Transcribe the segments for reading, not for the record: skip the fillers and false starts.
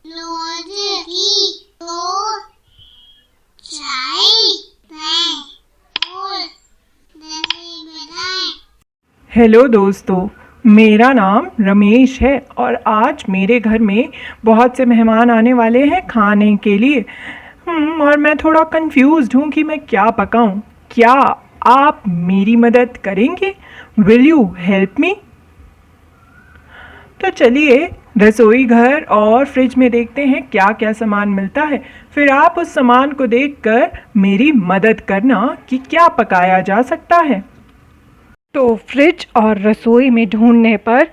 रोज की तो चाय बनाएं और जल्दी बनाएं। हेलो दोस्तों, मेरा नाम रमेश है और आज मेरे घर में बहुत से मेहमान आने वाले हैं खाने के लिए। और मैं थोड़ा कंफ्यूज्ड हूँ कि मैं क्या पकाऊँ। क्या आप मेरी मदद करेंगे? Will you help me? तो चलिए रसोई घर और फ्रिज में देखते हैं क्या क्या सामान मिलता है। फिर आप उस सामान को देखकर मेरी मदद करना कि क्या पकाया जा सकता है। तो फ्रिज और रसोई में ढूंढने पर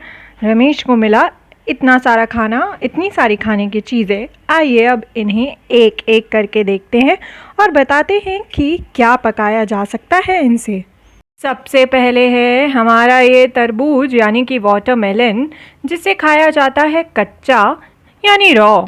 रमेश को मिला इतना सारा खाना, इतनी सारी खाने की चीज़ें। आइए अब इन्हें एक एक करके देखते हैं और बताते हैं कि क्या पकाया जा सकता है इनसे। सबसे पहले है हमारा ये तरबूज यानी कि वाटरमेलन, जिसे खाया जाता है कच्चा यानी रॉ।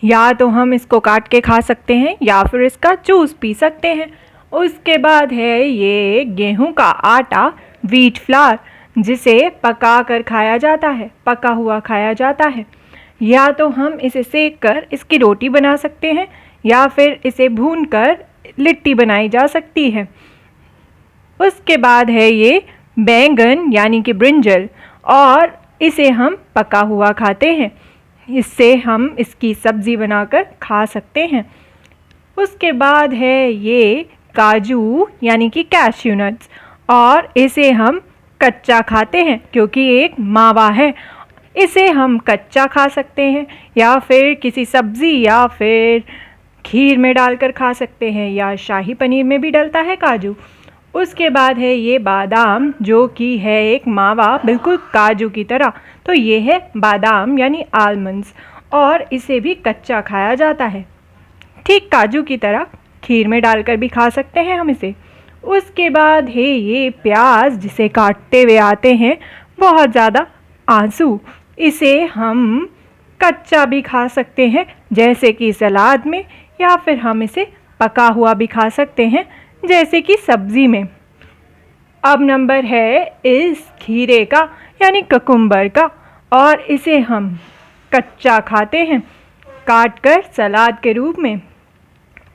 या तो हम इसको काट के खा सकते हैं या फिर इसका जूस पी सकते हैं। उसके बाद है ये गेहूं का आटा, व्हीट फ्लावर, जिसे पका कर खाया जाता है, पका हुआ खाया जाता है। या तो हम इसे सेक कर इसकी रोटी बना सकते हैं या फिर इसे भून कर लिट्टी बनाई जा सकती है। उसके बाद है ये बैंगन यानी कि ब्रिंजल, और इसे हम पका हुआ खाते हैं। इससे हम इसकी सब्ज़ी बनाकर खा सकते हैं। उसके बाद है ये काजू यानी कि कैश्यू नट्स, और इसे हम कच्चा खाते हैं क्योंकि एक मावा है। इसे हम कच्चा खा सकते हैं या फिर किसी सब्ज़ी या फिर खीर में डालकर खा सकते हैं, या शाही पनीर में भी डलता है काजू। उसके बाद है ये बादाम, जो कि है एक मावा बिल्कुल काजू की तरह। तो ये है बादाम यानी आलमंड्स, और इसे भी कच्चा खाया जाता है, ठीक काजू की तरह। खीर में डालकर भी खा सकते हैं हम इसे। उसके बाद है ये प्याज, जिसे काटते हुए आते हैं बहुत ज़्यादा आंसू। इसे हम कच्चा भी खा सकते हैं जैसे कि सलाद में, या फिर हम इसे पका हुआ भी खा सकते हैं जैसे कि सब्ज़ी में। अब नंबर है इस खीरे का यानी ककुम्बर का, और इसे हम कच्चा खाते हैं काट कर सलाद के रूप में।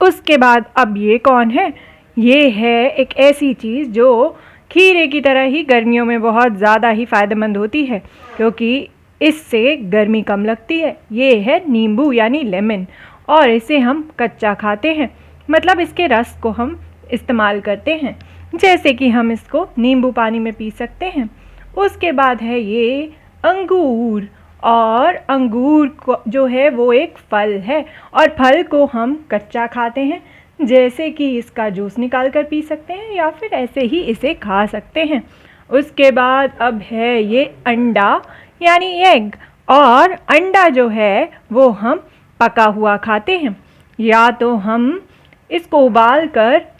उसके बाद अब ये कौन है? ये है एक ऐसी चीज़ जो खीरे की तरह ही गर्मियों में बहुत ज़्यादा ही फ़ायदेमंद होती है, क्योंकि इससे गर्मी कम लगती है। ये है नींबू यानी लेमन, और इसे हम कच्चा खाते हैं, मतलब इसके रस को हम इस्तेमाल करते हैं, जैसे कि हम इसको नींबू पानी में पी सकते हैं। उसके बाद है ये अंगूर, और अंगूर को जो है वो एक फल है, और फल को हम कच्चा खाते हैं, जैसे कि इसका जूस निकाल कर पी सकते हैं या फिर ऐसे ही इसे खा सकते हैं। उसके बाद अब है ये अंडा यानी एग, और अंडा जो है वो हम पका हुआ खाते हैं, या तो हम इसको उबाल कर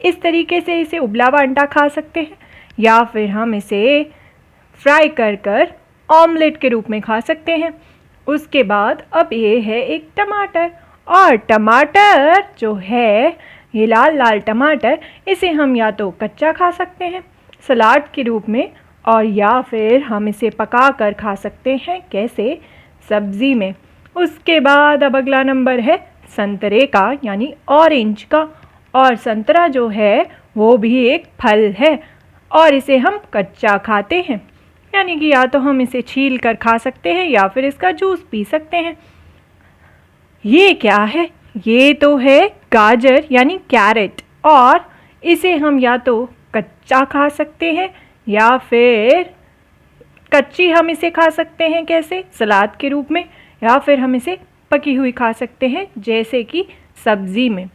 इस तरीके से इसे उबला हुआ अंडा खा सकते हैं, या फिर हम इसे फ्राई कर ऑमलेट के रूप में खा सकते हैं। उसके बाद अब ये है एक टमाटर, और टमाटर जो है ये लाल लाल टमाटर, इसे हम या तो कच्चा खा सकते हैं सलाद के रूप में, और या फिर हम इसे पका कर खा सकते हैं, कैसे? सब्ज़ी में। उसके बाद अब अगला नंबर है संतरे का यानी ऑरेंज का, और संतरा जो है वो भी एक फल है, और इसे हम कच्चा खाते हैं, यानी कि या तो हम इसे छील कर खा सकते हैं या फिर इसका जूस पी सकते हैं। ये क्या है? ये तो है गाजर यानी कैरेट, और इसे हम या तो कच्चा खा सकते हैं या फिर कच्ची हम इसे खा सकते हैं, कैसे? सलाद के रूप में, या फिर हम इसे पकी हुई खा सकते हैं जैसे कि सब्ज़ी में।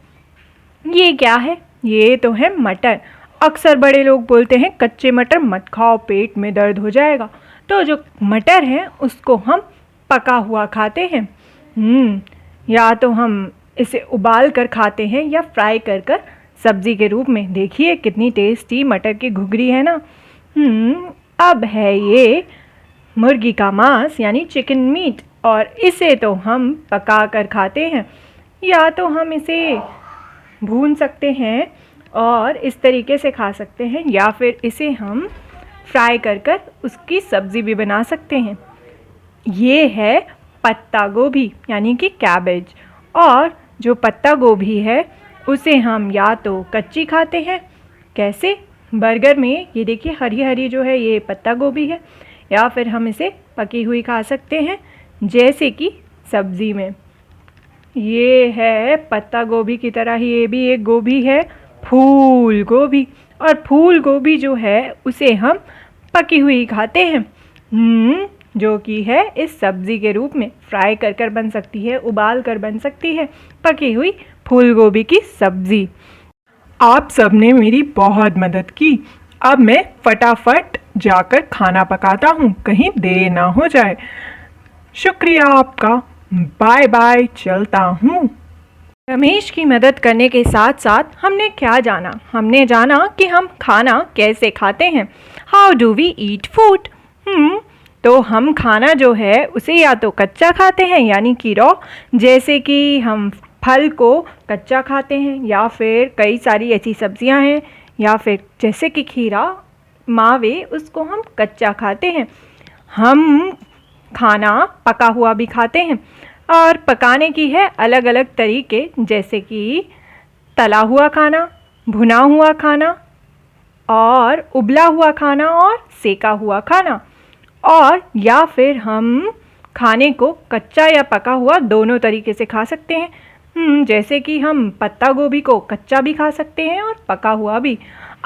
ये क्या है? ये तो है मटर। अक्सर बड़े लोग बोलते हैं कच्चे मटर मत खाओ, पेट में दर्द हो जाएगा। तो जो मटर है उसको हम पका हुआ खाते हैं। या तो हम इसे उबाल कर खाते हैं या फ्राई कर सब्ज़ी के रूप में। देखिए कितनी टेस्टी मटर की घुघरी है ना। अब है ये मुर्गी का मांस यानी चिकन मीट, और इसे तो हम पका कर खाते हैं, या तो हम इसे भून सकते हैं और इस तरीके से खा सकते हैं, या फिर इसे हम फ्राई कर उसकी सब्ज़ी भी बना सकते हैं। ये है पत्ता गोभी यानी कि कैबेज। और जो पत्ता गोभी है उसे हम या तो कच्ची खाते हैं, कैसे, बर्गर में ये देखिए हरी हरी जो है ये पत्ता गोभी है, या फिर हम इसे पकी हुई खा सकते हैं जैसे कि सब्ज़ी में। ये है पत्ता गोभी की तरह ही ये भी एक गोभी है, फूल गोभी। और फूल गोभी जो है उसे हम पकी हुई खाते हैं, जो कि है इस सब्ज़ी के रूप में, फ्राई कर कर बन सकती है, उबाल कर बन सकती है, पकी हुई फूल गोभी की सब्ज़ी। आप सबने मेरी बहुत मदद की। अब मैं फटाफट जाकर खाना पकाता हूँ, कहीं देर ना हो जाए। शुक्रिया आपका। बाय बाय, चलता हूँ। रमेश की मदद करने के साथ साथ हमने क्या जाना? हमने जाना कि हम खाना कैसे खाते हैं। How do we eat food? तो हम खाना जो है उसे या तो कच्चा खाते हैं यानी कि रॉ, जैसे कि हम फल को कच्चा खाते हैं, या फिर कई सारी ऐसी सब्जियां हैं, या फिर जैसे कि खीरा, मावे, उसको हम कच्चा खाते हैं। हम खाना पका हुआ भी खाते हैं, और पकाने की है अलग अलग तरीके, जैसे कि तला हुआ खाना, भुना हुआ खाना, और उबला हुआ खाना, और सेका हुआ खाना। और या फिर हम खाने को कच्चा या पका हुआ दोनों तरीके से खा सकते हैं, जैसे कि हम पत्ता गोभी को कच्चा भी खा सकते हैं और पका हुआ भी।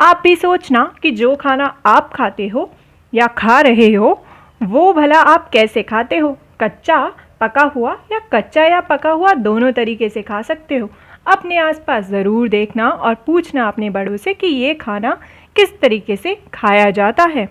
आप भी सोचना कि जो खाना आप खाते हो या खा रहे हो वो भला आप कैसे खाते हो, कच्चा, पका हुआ, या कच्चा या पका हुआ दोनों तरीके से खा सकते हो। अपने आसपास ज़रूर देखना और पूछना अपने बड़ों से कि ये खाना किस तरीके से खाया जाता है।